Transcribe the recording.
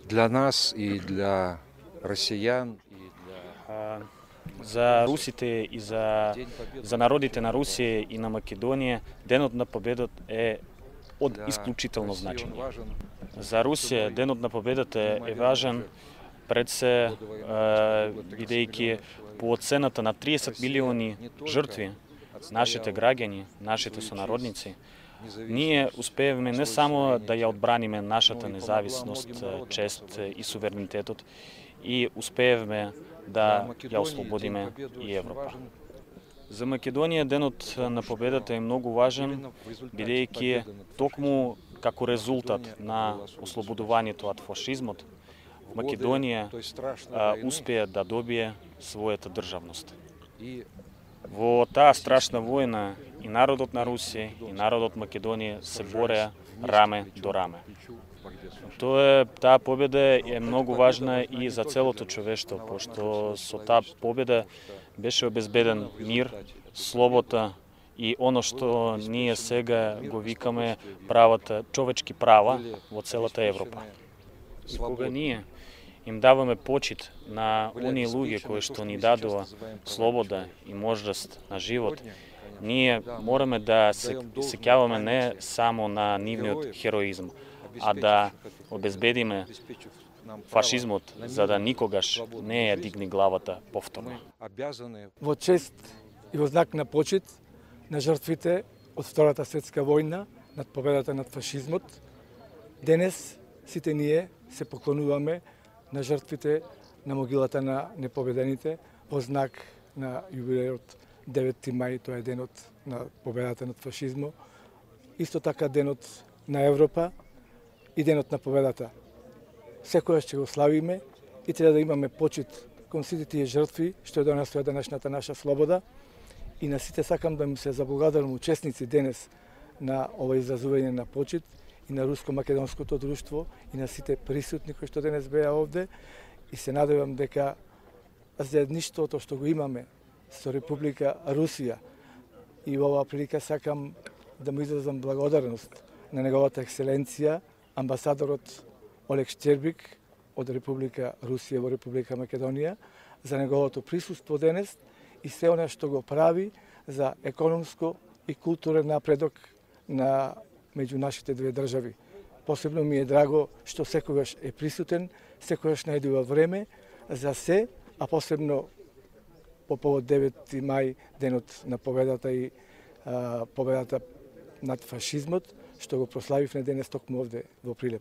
Для нас и для россиян, и для За русите и за народите на Русија и на Македонија, Денот на победот е од исклучително значење. За Русија Денот на победата е важен пред се бидејќи по оцената на 30 милиони жртви, нашите граѓани, нашите сонародници, ние успеевме не само да ја одбраниме нашата независност, чест и суверенитетот, и успеевме да ја ослободиме и Европа. За Македонија Денот на победата е многу важен, бидејќи токму како резултат на ослободувањето од фашизмот, Македонија успеа да добие својата државност. Во таа страшна војна и народот на Русија и народот Македонија се бореа раме до раме. Таа победа е многу важна и за целото човештво, пошто со таа победа беше обезбеден мир, слобода и оно што ние сега го викаме човечки права во целата Европа. И кога ние им даваме почит на оние луѓе кои што ни дадоа слобода и можност на живот, ние мораме да се сеќаваме не само на нивниот хероизм, а да обезбедиме фашизмот за да никогаш не ја дигне главата повторно. Во чест и во знак на почит на жртвите од Втората светска војна над победата над фашизмот, денес сите ние се поклонуваме на жртвите на могилата на непобедените во знак на јубилеот 9 мај, тоа е денот на победата над фашизмот, исто така денот на Европа и денот на победата. Секојаш ќе го славиме и треба да имаме почит кон сите тие жртви што ја донесоа денешната наша слобода, и на сите сакам да им се заблагодарам учесници денес на ова изразување на почит и на Руско-македонското друштво и на сите присутни кои што денес беа овде, и се надевам дека заедништвото што го имаме со Република Русија, и во оваа прилика сакам да му изразам благодарност на неговата екселенција амбасадорот Олег Штербик од Република Русија во Република Македонија за неговото присуство денес и се она што го прави за економско и културен напредок на меѓу нашите две држави. Посебно ми е драго што секогаш е присутен, секогаш најдува време за се, а посебно по повод 9 мај, денот на победата и победата над фашизмот, што го прославивме денес токму овде во Прилеп.